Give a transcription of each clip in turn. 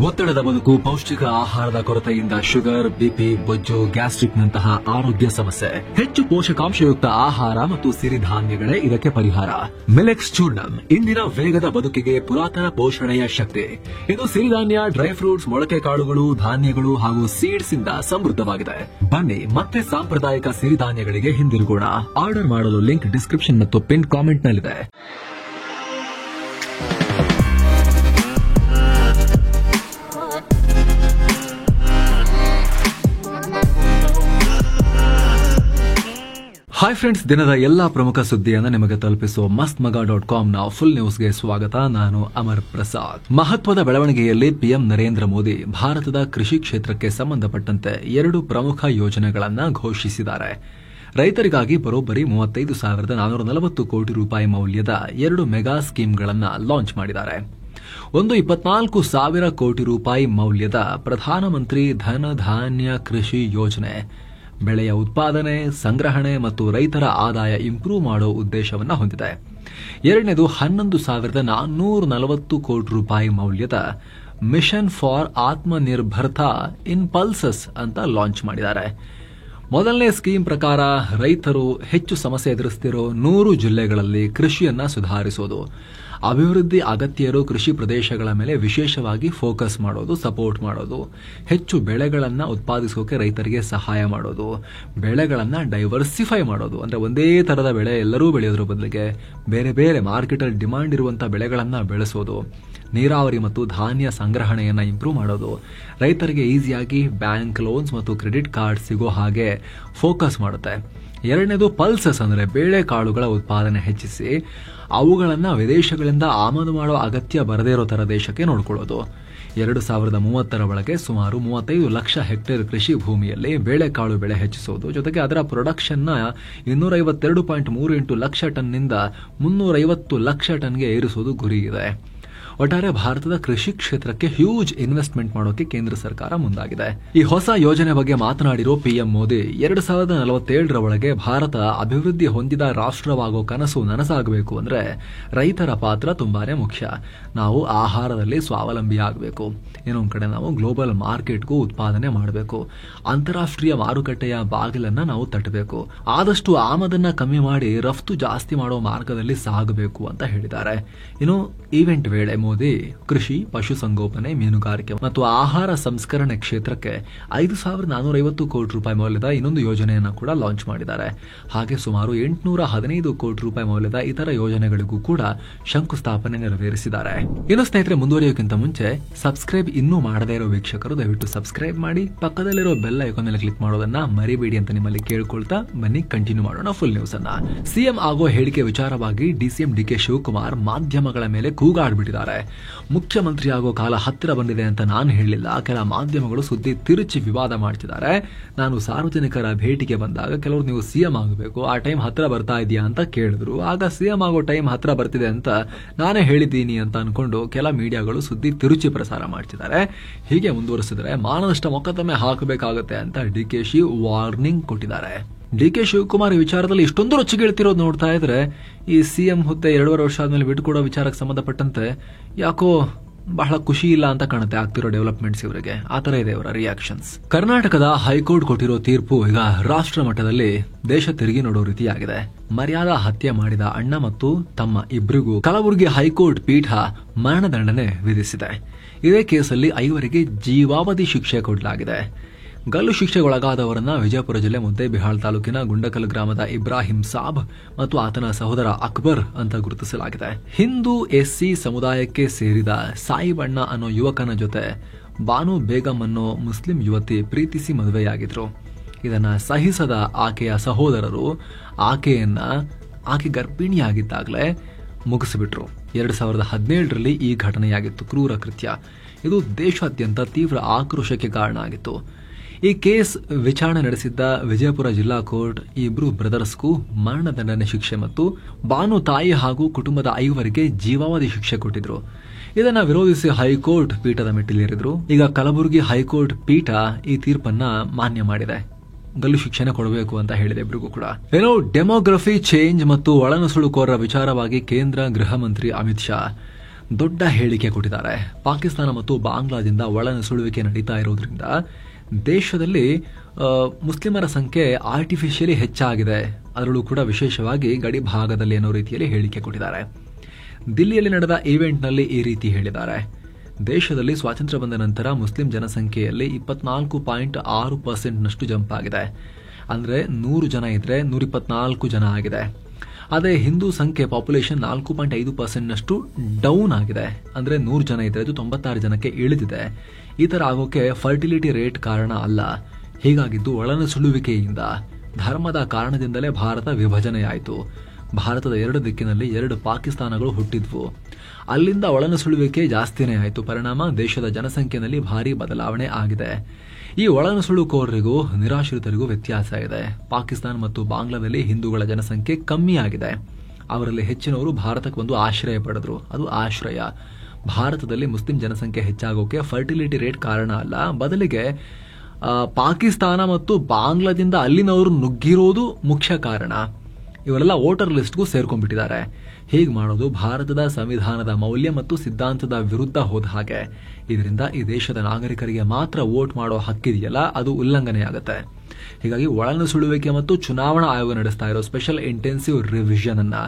ಒತ್ತಡದ ಬದುಕು, ಪೌಷ್ಟಿಕ ಆಹಾರದ ಕೊರತೆಯಿಂದ ಶುಗರ್, ಬಿಪಿ, ಬೊಜ್ಜು, ಗ್ಯಾಸ್ಟ್ರಿಕ್ನಂತಹ ಆರೋಗ್ಯ ಸಮಸ್ಯೆ. ಹೆಚ್ಚು ಪೋಷಕಾಂಶಯುಕ್ತ ಆಹಾರ ಮತ್ತು ಸಿರಿಧಾನ್ಯಗಳೇ ಇದಕ್ಕೆ ಪರಿಹಾರ. ಮಿಲೆಕ್ಸ್ ಚೂರ್ಣಂ ಇಂದಿನ ವೇಗದ ಬದುಕಿಗೆ ಪುರಾತನ ಪೋಷಣೆಯ ಶಕ್ತಿ. ಇದು ಸಿರಿಧಾನ್ಯ, ಡ್ರೈ ಫ್ರೂಟ್ಸ್, ಮೊಳಕೆ ಕಾಳುಗಳು, ಧಾನ್ಯಗಳು ಹಾಗೂ ಸೀಡ್ಸ್ ಇಂದ ಸಮೃದ್ಧವಾಗಿದೆ. ಬನ್ನಿ ಮತ್ತೆ ಸಾಂಪ್ರದಾಯಿಕ ಸಿರಿಧಾನ್ಯಗಳಿಗೆ ಹಿಂದಿರುಗೋಣ. ಆರ್ಡರ್ ಮಾಡಲು ಲಿಂಕ್ ಡಿಸ್ಕ್ರಿಪ್ಷನ್ ಮತ್ತು ಪಿನ್ ಕಾಮೆಂಟ್ನಲ್ಲಿದೆ. ಹಾಯ್ ಫ್ರೆಂಡ್ಸ್, ದಿನದ ಎಲ್ಲಾ ಪ್ರಮುಖ ಸುದ್ದಿಯನ್ನು ನಿಮಗೆ ತಲುಪಿಸುವ mastmaga.com ಫುಲ್ ನ್ಯೂಸ್ಗೆ ಸ್ವಾಗತ. ನಾನು ಅಮರ್ ಪ್ರಸಾದ್. ಮಹತ್ವದ ಬೆಳವಣಿಗೆಯಲ್ಲಿ ಪಿಎಂ ನರೇಂದ್ರ ಮೋದಿ ಭಾರತದ ಕೃಷಿ ಕ್ಷೇತ್ರಕ್ಕೆ ಸಂಬಂಧಪಟ್ಟಂತೆ 2 ಪ್ರಮುಖ ಯೋಜನೆಗಳನ್ನು ಘೋಷಿಸಿದ್ದಾರೆ. ರೈತರಿಗಾಗಿ ಬರೋಬ್ಬರಿ 35,440 ಕೋಟಿ ರೂಪಾಯಿ ಮೌಲ್ಯದ 2 ಮೆಗಾ ಸ್ಕೀಮ್ಗಳನ್ನು ಲಾಂಚ್ ಮಾಡಿದ್ದಾರೆ. ಒಂದು 24,000 ಕೋಟಿ ರೂಪಾಯಿ ಮೌಲ್ಯದ ಪ್ರಧಾನಮಂತ್ರಿ ಧನ ಧಾನ್ಯ ಕೃಷಿ ಯೋಜನೆ ಬೆಳೆಯ ಉತ್ಪಾದನೆ, ಸಂಗ್ರಹಣೆ ಮತ್ತು ರೈತರ ಆದಾಯ ಇಂಪ್ರೂವ್ ಮಾಡೋ ಉದ್ದೇಶವನ್ನು ಹೊಂದಿದೆ. ಎರಡನೇದು 11,440 ಕೋಟಿ ರೂಪಾಯಿ ಮೌಲ್ಯದ ಮಿಷನ್ ಫಾರ್ ಆತ್ಮನಿರ್ಭರ್ತಾ ಇನ್ ಪಲ್ಸಸ್ ಅಂತ ಲಾಂಚ್ ಮಾಡಿದ್ದಾರೆ. ಮೊದಲನೇ ಸ್ಕೀಮ್ ಪ್ರಕಾರ ರೈತರು ಹೆಚ್ಚು ಸಮಸ್ಯೆ ಎದುರಿಸುತ್ತಿರೋ 100 ಜಿಲ್ಲೆಗಳಲ್ಲಿ ಕೃಷಿಯನ್ನ ಸುಧಾರಿಸೋದು, ಅಭಿವೃದ್ಧಿ ಅಗತ್ಯರು ಕೃಷಿ ಪ್ರದೇಶಗಳ ಮೇಲೆ ವಿಶೇಷವಾಗಿ ಫೋಕಸ್ ಮಾಡೋದು, ಸಪೋರ್ಟ್ ಮಾಡೋದು, ಹೆಚ್ಚು ಬೆಳೆಗಳನ್ನು ಉತ್ಪಾದಿಸೋಕೆ ರೈತರಿಗೆ ಸಹಾಯ ಮಾಡೋದು, ಬೆಳೆಗಳನ್ನು ಡೈವರ್ಸಿಫೈ ಮಾಡೋದು, ಅಂದ್ರೆ ಒಂದೇ ತರದ ಬೆಳೆ ಎಲ್ಲರೂ ಬೆಳೆಯೋದ್ರ ಬದಲಿಗೆ ಬೇರೆ ಬೇರೆ ಮಾರ್ಕೆಟಲ್ಲಿ ಡಿಮಾಂಡ್ ಇರುವಂತಹ ಬೆಳೆಗಳನ್ನು ಬೆಳೆಸೋದು, ನೀರಾವರಿ ಮತ್ತು ಧಾನ್ಯ ಸಂಗ್ರಹಣೆಯನ್ನು ಇಂಪ್ರೂವ್ ಮಾಡೋದು, ರೈತರಿಗೆ ಈಸಿಯಾಗಿ ಬ್ಯಾಂಕ್ ಲೋನ್ಸ್ ಮತ್ತು ಕ್ರೆಡಿಟ್ ಕಾರ್ಡ್ ಸಿಗೋ ಹಾಗೆ ಫೋಕಸ್ ಮಾಡುತ್ತೆ. ಎರಡನೇದು ಪಲ್ಸಸ್, ಅಂದರೆ ಬೇಳೆಕಾಳುಗಳ ಉತ್ಪಾದನೆ ಹೆಚ್ಚಿಸಿ ಅವುಗಳನ್ನು ವಿದೇಶಗಳಿಂದ ಆಮದು ಮಾಡೋ ಅಗತ್ಯ ಬರದೇ ಇರೋ ತರ ದೇಶಕ್ಕೆ ನೋಡ್ಕೊಳ್ಳೋದು. 2030 ಒಳಗೆ ಸುಮಾರು 35 ಲಕ್ಷ ಹೆಕ್ಟೇರ್ ಕೃಷಿ ಭೂಮಿಯಲ್ಲಿ ಬೇಳೆಕಾಳು ಬೆಳೆ ಹೆಚ್ಚಿಸೋದು, ಜೊತೆಗೆ ಅದರ ಪ್ರೊಡಕ್ಷನ್ನ 252.38 ಲಕ್ಷ ಟನ್ನಿಂದ 350 ಲಕ್ಷ ಟನ್ಗೆ ಏರಿಸೋದು ಗುರಿ ಇದೆ. ಒಟ್ಟಾರೆ ಭಾರತದ ಕೃಷಿ ಕ್ಷೇತ್ರಕ್ಕೆ ಹ್ಯೂಜ್ ಇನ್ವೆಸ್ಟ್ಮೆಂಟ್ ಮಾಡೋಕೆ ಕೇಂದ್ರ ಸರ್ಕಾರ ಮುಂದಾಗಿದೆ. ಈ ಹೊಸ ಯೋಜನೆ ಬಗ್ಗೆ ಮಾತನಾಡಿರೋ ಪಿಎಂ ಮೋದಿ, 2047 ಒಳಗೆ ಭಾರತ ಅಭಿವೃದ್ಧಿ ಹೊಂದಿದ ರಾಷ್ಟ್ರವಾಗೋ ಕನಸು ನನಸಾಗಬೇಕು ಅಂದ್ರೆ ರೈತರ ಪಾತ್ರ ತುಂಬಾನೇ ಮುಖ್ಯ. ನಾವು ಆಹಾರದಲ್ಲಿ ಸ್ವಾವಲಂಬಿ ಆಗಬೇಕು. ಇನ್ನೊಂದು ಕಡೆ ನಾವು ಗ್ಲೋಬಲ್ ಮಾರ್ಕೆಟ್ಗೂ ಉತ್ಪಾದನೆ ಮಾಡಬೇಕು. ಅಂತಾರಾಷ್ಟ್ರೀಯ ಮಾರುಕಟ್ಟೆಯ ಬಾಗಿಲನ್ನ ನಾವು ತಟ್ಟಬೇಕು. ಆದಷ್ಟು ಆಮದನ್ನ ಕಮ್ಮಿ ಮಾಡಿ ರಫ್ತು ಜಾಸ್ತಿ ಮಾಡೋ ಮಾರ್ಗದಲ್ಲಿ ಸಾಗಬೇಕು ಅಂತ ಹೇಳಿದ್ದಾರೆ. ಇನ್ನು ಈವೆಂಟ್ ವೇಳೆ ಮೋದಿ ಕೃಷಿ, ಪಶುಸಂಗೋಪನೆ, ಮೀನುಗಾರಿಕೆ ಮತ್ತು ಆಹಾರ ಸಂಸ್ಕರಣೆ ಕ್ಷೇತ್ರಕ್ಕೆ 5,450 ಕೋಟಿ ರೂಪಾಯಿ ಮೌಲ್ಯದ ಇನ್ನೊಂದು ಯೋಜನೆಯನ್ನು ಕೂಡ ಲಾಂಚ್ ಮಾಡಿದ್ದಾರೆ. ಹಾಗೆ ಸುಮಾರು 815 ಕೋಟಿ ರೂಪಾಯಿ ಮೌಲ್ಯದ ಇತರ ಯೋಜನೆಗಳಿಗೂ ಕೂಡ ಶಂಕುಸ್ಥಾಪನೆ ನೆರವೇರಿಸಿದ್ದಾರೆ. ಇನ್ನು ಸ್ನೇಹಿತರೆ, ಮುಂದುವರಿಯೋಕ್ಕಿಂತ ಮುಂಚೆ ಸಬ್ಸ್ಕ್ರೈಬ್ ಇನ್ನೂ ಮಾಡದೇ ಇರೋ ವೀಕ್ಷಕರು ದಯವಿಟ್ಟು ಸಬ್ಸ್ಕ್ರೈಬ್ ಮಾಡಿ, ಪಕ್ಕದಲ್ಲಿರೋ ಬೆಲ್ ಐಕಾನ್ ಮೇಲೆ ಕ್ಲಿಕ್ ಮಾಡೋದನ್ನ ಮರಿಬೇಡಿ ಅಂತ ನಿಮ್ಮಲ್ಲಿ ಕೇಳ್ಕೊಳ್ತಾ ಬನ್ನಿ ಕಂಟಿನ್ಯೂ ಮಾಡೋಣ ಫುಲ್ ನ್ಯೂಸ್ ಅನ್ನ. ಸಿಎಂ ಆಗೋ ಹೇಳಿಕೆ ವಿಚಾರವಾಗಿ ಡಿಸಿಎಂ ಡಿಕೆ ಶಿವಕುಮಾರ್ ಮಾಧ್ಯಮಗಳ ಮೇಲೆ ಕೂಗಾಡ್ಬಿಟ್ಟಿದ್ದಾರೆ. ಮುಖ್ಯಮಂತ್ರಿ ಆಗೋ ಕಾಲ ಹತ್ತಿರ ಬಂದಿದೆ ಅಂತ ನಾನು ಹೇಳಿಲ್ಲ. ಕೆಲ ಮಾಧ್ಯಮಗಳು ಸುದ್ದಿ ತಿರುಚಿ ವಿವಾದ ಮಾಡ್ತಿದ್ದಾರೆ. ನಾನು ಸಾರ್ವಜನಿಕರ ಭೇಟಿಗೆ ಬಂದಾಗ ಕೆಲವರು ನೀವು ಸಿಎಂ ಆಗಬೇಕು, ಆ ಟೈಮ್ ಹತ್ರ ಬರ್ತಾ ಇದೆಯಾ ಅಂತ ಕೇಳಿದ್ರು. ಆಗ ಸಿಎಂ ಆಗೋ ಟೈಮ್ ಹತ್ರ ಬರ್ತಿದೆ ಅಂತ ನಾನೇ ಹೇಳಿದ್ದೀನಿ ಅಂತ ಅನ್ಕೊಂಡು ಕೆಲ ಮೀಡಿಯಾಗಳು ಸುದ್ದಿ ತಿರುಚಿ ಪ್ರಸಾರ ಮಾಡ್ತಿದ್ದಾರೆ. ಹೀಗೆ ಮುಂದುವರಿಸಿದ್ರೆ ಮಾನನಷ್ಟ ಮೊಕದ್ದಮೆ ಹಾಕಬೇಕಾಗುತ್ತೆ ಅಂತ ಡಿಕೆಶಿ ವಾರ್ನಿಂಗ್ ಕೊಟ್ಟಿದ್ದಾರೆ. ಡಿಕೆ ಶಿವಕುಮಾರ್ ಈ ವಿಚಾರದಲ್ಲಿ ಇಷ್ಟೊಂದು ರೊಚ್ಚಿಗೇಳ್ತಿರೋದು ನೋಡ್ತಾ ಇದ್ರೆ ಈ ಸಿಎಂ ಹುದ್ದೆ 2.5 ವರ್ಷ ಆದ್ಮೇಲೆ ಬಿಟ್ಟುಕೊಡೋ ವಿಚಾರಕ್ಕೆ ಸಂಬಂಧಪಟ್ಟಂತೆ ಯಾಕೋ ಬಹಳ ಖುಷಿ ಇಲ್ಲ ಅಂತ ಕಾಣುತ್ತೆ ಆಗ್ತಿರೋ ಡೆವಲಪ್ಮೆಂಟ್ಸ್ ಇವರಿಗೆ. ಆ ತರ ಇದೆ ಇವರ ರಿಯಾಕ್ಷನ್ಸ್. ಕರ್ನಾಟಕದ ಹೈಕೋರ್ಟ್ ಕೊಟ್ಟಿರೋ ತೀರ್ಪು ಈಗ ರಾಷ್ಟ್ರ ಮಟ್ಟದಲ್ಲಿ ದೇಶ ತಿರುಗಿ ನೋಡೋ ರೀತಿಯಾಗಿದೆ. ಮರ್ಯಾದಾ ಹತ್ಯೆ ಮಾಡಿದ ಅಣ್ಣ ಮತ್ತು ತಮ್ಮ ಇಬ್ಬರಿಗೂ ಕಲಬುರಗಿ ಹೈಕೋರ್ಟ್ ಪೀಠ ಮರಣದಂಡನೆ ವಿಧಿಸಿದೆ. ಇದೇ ಕೇಸಲ್ಲಿ 5 ಜೀವಾವಧಿ ಶಿಕ್ಷೆ ಕೊಡಲಾಗಿದೆ. ಗಲ್ಲು ಶಿಕ್ಷೆಗೊಳಗಾದವರನ್ನ ವಿಜಯಪುರ ಜಿಲ್ಲೆ ಮುದ್ದೇಬಿಹಾಳ್ ತಾಲೂಕಿನ ಗುಂಡಕಲ್ ಗ್ರಾಮದ ಇಬ್ರಾಹಿಂ ಸಾಬ್ ಮತ್ತು ಆತನ ಸಹೋದರ ಅಕ್ಬರ್ ಅಂತ ಗುರುತಿಸಲಾಗಿದೆ. ಹಿಂದೂ ಎಸ್ಸಿ ಸಮುದಾಯಕ್ಕೆ ಸೇರಿದ ಸಾಯಿಬಣ್ಣ ಅನ್ನೋ ಯುವಕನ ಜೊತೆ ಬಾನು ಬೇಗಂ ಅನ್ನೋ ಮುಸ್ಲಿಂ ಯುವತಿ ಪ್ರೀತಿಸಿ ಮದುವೆಯಾಗಿದ್ರು. ಇದನ್ನ ಸಹಿಸದ ಆಕೆಯ ಸಹೋದರರು ಆಕೆ ಗರ್ಭಿಣಿಯಾಗಿದ್ದಾಗಲೇ ಮುಗಿಸಿಬಿಟ್ರು. 2017ರಲ್ಲಿ ಈ ಘಟನೆಯಾಗಿತ್ತು. ಕ್ರೂರ ಕೃತ್ಯ ಇದು ದೇಶಾದ್ಯಂತ ತೀವ್ರ ಆಕ್ರೋಶಕ್ಕೆ ಕಾರಣ ಆಗಿತ್ತು. ಈ ಕೇಸ್ ವಿಚಾರಣೆ ನಡೆಸಿದ್ದ ವಿಜಯಪುರ ಜಿಲ್ಲಾ ಕೋರ್ಟ್ ಈ ಇಬ್ರು ಬ್ರದರ್ಸ್ಗೂ ಮರಣದಂಡನೆ ಶಿಕ್ಷೆ ಮತ್ತು ಬಾನು ತಾಯಿ ಹಾಗೂ ಕುಟುಂಬದ 5 ಜೀವಾವಧಿ ಶಿಕ್ಷೆ ಕೊಟ್ಟಿದ್ರು. ಇದನ್ನ ವಿರೋಧಿಸಿ ಹೈಕೋರ್ಟ್ ಪೀಠದ ಮೆಟ್ಟಿಲೇರಿದ್ರು. ಈಗ ಕಲಬುರಗಿ ಹೈಕೋರ್ಟ್ ಪೀಠ ಈ ತೀರ್ಪನ್ನ ಮಾನ್ಯ ಮಾಡಿದೆ. ಗಲ್ಲು ಶಿಕ್ಷೆನ ಕೊಡಬೇಕು ಅಂತ ಹೇಳಿದೆ ಇಬ್ಬರಿಗೂ ಕೂಡ. ಏನೋ ಡೆಮೋಗ್ರಫಿ ಚೇಂಜ್ ಮತ್ತು ಒಳನುಸುಳುಕೋರರ ವಿಚಾರವಾಗಿ ಕೇಂದ್ರ ಗೃಹ ಮಂತ್ರಿ ಅಮಿತ್ ಶಾ ದೊಡ್ಡ ಹೇಳಿಕೆ ಕೊಟ್ಟಿದ್ದಾರೆ. ಪಾಕಿಸ್ತಾನ ಮತ್ತು ಬಾಂಗ್ಲಾದಿಂದ ಒಳನುಸುಳುವಿಕೆ ನಡೀತಾ ಇರೋದ್ರಿಂದ ದೇಶದಲ್ಲಿ ಮುಸ್ಲಿಮರ ಸಂಖ್ಯೆ ಆರ್ಟಿಫಿಷಿಯಲಿ ಹೆಚ್ಚಾಗಿದೆ, ಅದರಲ್ಲೂ ಕೂಡ ವಿಶೇಷವಾಗಿ ಗಡಿ ಭಾಗದಲ್ಲಿ ಅನ್ನೋ ರೀತಿಯಲ್ಲಿ ಹೇಳಿಕೆ ಕೊಟ್ಟಿದ್ದಾರೆ. ದಿಲ್ಲಿಯಲ್ಲಿ ನಡೆದ ಈವೆಂಟ್ನಲ್ಲಿ ಈ ರೀತಿ ಹೇಳಿದ್ದಾರೆ. ದೇಶದಲ್ಲಿ ಸ್ವಾತಂತ್ರ್ಯ ಬಂದ ನಂತರ ಮುಸ್ಲಿಂ ಜನಸಂಖ್ಯೆಯಲ್ಲಿ 24.6% ಜಂಪ್ ಆಗಿದೆ. ಅಂದರೆ 100 ಜನ ಇದ್ರೆ 124 ಜನ ಆಗಿದೆ. ಅದೇ ಹಿಂದೂ ಸಂಖ್ಯೆ ಪಾಪ್ಯುಲೇಷನ್ 4.5% ಡೌನ್ ಆಗಿದೆ. ಅಂದರೆ 100 ಜನ ಇದ್ರೆ ಅದು 96 ಜನಕ್ಕೆ ಇಳಿದಿದೆ. ಈ ಥರ ಆಗೋಕೆ ಫರ್ಟಿಲಿಟಿ ರೇಟ್ ಕಾರಣ ಅಲ್ಲ. ಹೀಗಾಗಿದ್ದು ಒಳನುಸುಳುವಿಕೆಯಿಂದ, ಧರ್ಮದ ಕಾರಣದಿಂದಲೇ ಭಾರತ ವಿಭಜನೆಯಾಯಿತು. ಭಾರತದ 2 ದಿಕ್ಕಿನಲ್ಲಿ 2 ಪಾಕಿಸ್ತಾನಗಳು ಹುಟ್ಟಿದ್ವು. ಅಲ್ಲಿಂದ ಒಳನುಸುಳುವಿಕೆ ಜಾಸ್ತಿನೇ ಆಯಿತು. ಪರಿಣಾಮ ದೇಶದ ಜನಸಂಖ್ಯೆಯಲ್ಲಿ ಭಾರಿ ಬದಲಾವಣೆ ಆಗಿದೆ. ಈ ಒಳನುಸುಳುಕೋರರಿಗೂ ನಿರಾಶ್ರಿತರಿಗೂ ವ್ಯತ್ಯಾಸ ಇದೆ. ಪಾಕಿಸ್ತಾನ ಮತ್ತು ಬಾಂಗ್ಲಾದಲ್ಲಿ ಹಿಂದೂಗಳ ಜನಸಂಖ್ಯೆ ಕಮ್ಮಿ ಆಗಿದೆ. ಅವರಲ್ಲಿ ಹೆಚ್ಚಿನವರು ಭಾರತಕ್ಕೆ ಬಂದು ಆಶ್ರಯ ಪಡೆದ್ರು. ಅದು ಆಶ್ರಯ. ಭಾರತದಲ್ಲಿ ಮುಸ್ಲಿಂ ಜನಸಂಖ್ಯೆ ಹೆಚ್ಚಾಗೋಕೆ ಫರ್ಟಿಲಿಟಿ ರೇಟ್ ಕಾರಣ ಅಲ್ಲ, ಬದಲಿಗೆ ಪಾಕಿಸ್ತಾನ ಮತ್ತು ಬಾಂಗ್ಲಾದಿಂದ ಅಲ್ಲಿನವರು ನುಗ್ಗಿರೋದು ಮುಖ್ಯ ಕಾರಣ. ಇವರೆಲ್ಲ ವೋಟರ್ ಲಿಸ್ಟ್ಗೂ ಸೇರ್ಕೊಂಡ್ಬಿಟ್ಟಿದ್ದಾರೆ. ಹೀಗೆ ಮಾಡೋದು ಭಾರತದ ಸಂವಿಧಾನದ ಮೌಲ್ಯ ಮತ್ತು ಸಿದ್ಧಾಂತದ ವಿರುದ್ಧ ಹೋದ ಹಾಗೆ. ಇದರಿಂದ ಈ ದೇಶದ ನಾಗರಿಕರಿಗೆ ಮಾತ್ರ ವೋಟ್ ಮಾಡೋ ಹಕ್ಕಿದೆಯಲ್ಲ, ಅದು ಉಲ್ಲಂಘನೆಯಾಗುತ್ತೆ. ಹೀಗಾಗಿ ಒಳನುಸುಳುವಿಕೆ ಮತ್ತು ಚುನಾವಣಾ ಆಯೋಗ ನಡೆಸ್ತಾ ಇರೋ ಸ್ಪೆಷಲ್ ಇಂಟೆನ್ಸಿವ್ ರಿವಿಷನ್ ಅನ್ನ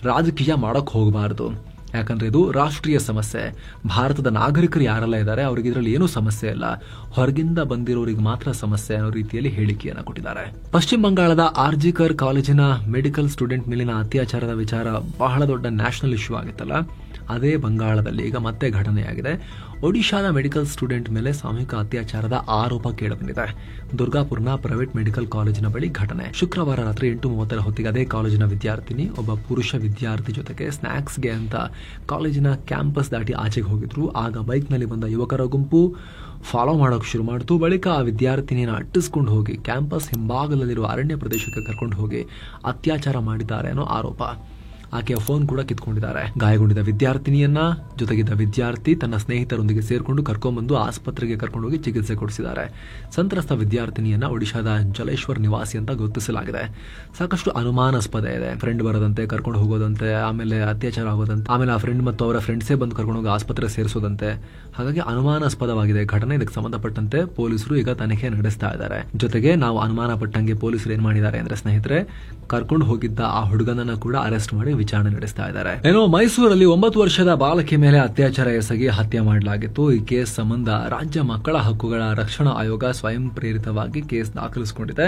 ರಾಜಕೀಯ ಮಾಡೋಕೆ ಹೋಗಬಾರದು. ಯಾಕಂದ್ರೆ ಇದು ರಾಷ್ಟ್ರೀಯ ಸಮಸ್ಯೆ. ಭಾರತದ ನಾಗರಿಕರು ಯಾರೆಲ್ಲ ಇದ್ದಾರೆ ಅವರಿಗೆ ಇದರಲ್ಲಿ ಏನೂ ಸಮಸ್ಯೆ ಇಲ್ಲ, ಹೊರಗಿಂದ ಬಂದಿರೋರಿಗೆ ಮಾತ್ರ ಸಮಸ್ಯೆ ಅನ್ನೋ ರೀತಿಯಲ್ಲಿ ಹೇಳಿಕೆಯನ್ನು ಕೊಟ್ಟಿದ್ದಾರೆ. ಪಶ್ಚಿಮ ಬಂಗಾಳದ ಆರ್ಜಿಕರ್ ಕಾಲೇಜಿನ ಮೆಡಿಕಲ್ ಸ್ಟೂಡೆಂಟ್ ಮೇಲಿನ ಅತ್ಯಾಚಾರದ ವಿಚಾರ ಬಹಳ ದೊಡ್ಡ ನ್ಯಾಷನಲ್ ಇಶ್ಯೂ ಆಗಿತ್ತಲ್ಲ, ಅದೇ ಬಂಗಾಳದಲ್ಲಿ ಈಗ ಮತ್ತೆ ಘಟನೆಯಾಗಿದೆ. ಒಡಿಶಾದ ಮೆಡಿಕಲ್ ಸ್ಟೂಡೆಂಟ್ ಮೇಲೆ ಸಾಮೂಹಿಕ ಅತ್ಯಾಚಾರದ ಆರೋಪ ಕೇಳಿಬಂದಿದೆ. ದುರ್ಗಾಪುರ್ನ ಪ್ರೈವೇಟ್ ಮೆಡಿಕಲ್ ಕಾಲೇಜಿನ ಬಳಿ ಘಟನೆ. ಶುಕ್ರವಾರ ರಾತ್ರಿ 8:30 ಹೊತ್ತಿಗೆ ಅದೇ ಕಾಲೇಜಿನ ವಿದ್ಯಾರ್ಥಿನಿ ಒಬ್ಬ ಪುರುಷ ವಿದ್ಯಾರ್ಥಿ ಜೊತೆಗೆ ಸ್ನಾಕ್ಸ್ಗೆ ಅಂತ ಕಾಲೇಜಿನ ಕ್ಯಾಂಪಸ್ ದಾಟಿ ಆಚೆಗೆ ಹೋಗಿದ್ರು. ಆಗ ಬೈಕ್ನಲ್ಲಿ ಬಂದ ಯುವಕರ ಗುಂಪು ಫಾಲೋ ಮಾಡೋಕೆ ಶುರು ಮಾಡಿತು. ಬಳಿಕ ಆ ವಿದ್ಯಾರ್ಥಿನಿಯನ್ನು ಅಟ್ಟಿಸ್ಕೊಂಡು ಹೋಗಿ ಕ್ಯಾಂಪಸ್ ಹಿಂಭಾಗದಲ್ಲಿರುವ ಅರಣ್ಯ ಪ್ರದೇಶಕ್ಕೆ ಕರ್ಕೊಂಡು ಹೋಗಿ ಅತ್ಯಾಚಾರ ಮಾಡಿದ್ದಾರೆ ಅನ್ನೋ ಆರೋಪ. ಆಕೆಯ ಫೋನ್ ಕೂಡ ಕಿತ್ಕೊಂಡಿದ್ದಾರೆ. ಗಾಯಗೊಂಡಿದ್ದ ವಿದ್ಯಾರ್ಥಿನಿಯನ್ನ ಜೊತೆಗಿದ್ದ ವಿದ್ಯಾರ್ಥಿ ತನ್ನ ಸ್ನೇಹಿತರೊಂದಿಗೆ ಸೇರ್ಕೊಂಡು ಕರ್ಕೊಂಡ್ಬಂದು ಆಸ್ಪತ್ರೆಗೆ ಕರ್ಕೊಂಡೋಗಿ ಚಿಕಿತ್ಸೆ ಕೊಡಿಸಿದ್ದಾರೆ. ಸಂತ್ರಸ್ತ ವಿದ್ಯಾರ್ಥಿನಿಯನ್ನ ಒಡಿಶಾದ ಜಲೇಶ್ವರ್ ನಿವಾಸಿ ಅಂತ ಗುರುತಿಸಲಾಗಿದೆ. ಸಾಕಷ್ಟು ಅನುಮಾನಾಸ್ಪದ ಇದೆ. ಫ್ರೆಂಡ್ ಬರೋದಂತೆ, ಕರ್ಕೊಂಡು ಹೋಗೋದಂತೆ, ಆಮೇಲೆ ಅತ್ಯಾಚಾರ ಆಗೋದಂತೆ, ಆಮೇಲೆ ಆ ಫ್ರೆಂಡ್ ಮತ್ತು ಅವರ ಫ್ರೆಂಡ್ಸೇ ಬಂದು ಕರ್ಕೊಂಡೋಗಿ ಆಸ್ಪತ್ರೆಗೆ ಸೇರಿಸೋದಂತೆ. ಹಾಗಾಗಿ ಅನುಮಾನಾಸ್ಪದವಾಗಿದೆ ಘಟನೆ. ಇದಕ್ಕೆ ಸಂಬಂಧಪಟ್ಟಂತೆ ಪೊಲೀಸರು ಈಗ ತನಿಖೆ ನಡೆಸ್ತಾ ಇದ್ದಾರೆ. ಜೊತೆಗೆ ನಾವು ಅನುಮಾನ ಪಟ್ಟಂಗೆ ಪೊಲೀಸರು ಏನ್ ಮಾಡಿದ್ದಾರೆ ಅಂದ್ರೆ, ಸ್ನೇಹಿತರೆ, ಕರ್ಕೊಂಡು ಹೋಗಿದ್ದ ಆ ಹುಡುಗನನ್ನ ಕೂಡ ಅರೆಸ್ಟ್ ಮಾಡಿ ವಿಚಾರಣೆ ನಡೆಸ್ತಾ ಇದ್ದಾರೆ. ಏನೋ ಮೈಸೂರಲ್ಲಿ 9 ವರ್ಷದ ಬಾಲಕಿ ಮೇಲೆ ಅತ್ಯಾಚಾರ ಎಸಗಿ ಹತ್ಯೆ ಮಾಡಲಾಗಿತ್ತು. ಈ ಕೇಸ್ ಸಂಬಂಧ ರಾಜ್ಯ ಮಕ್ಕಳ ಹಕ್ಕುಗಳ ರಕ್ಷಣಾ ಆಯೋಗ ಸ್ವಯಂ ಪ್ರೇರಿತವಾಗಿ ಕೇಸ್ ದಾಖಲಿಸಿಕೊಂಡಿದೆ.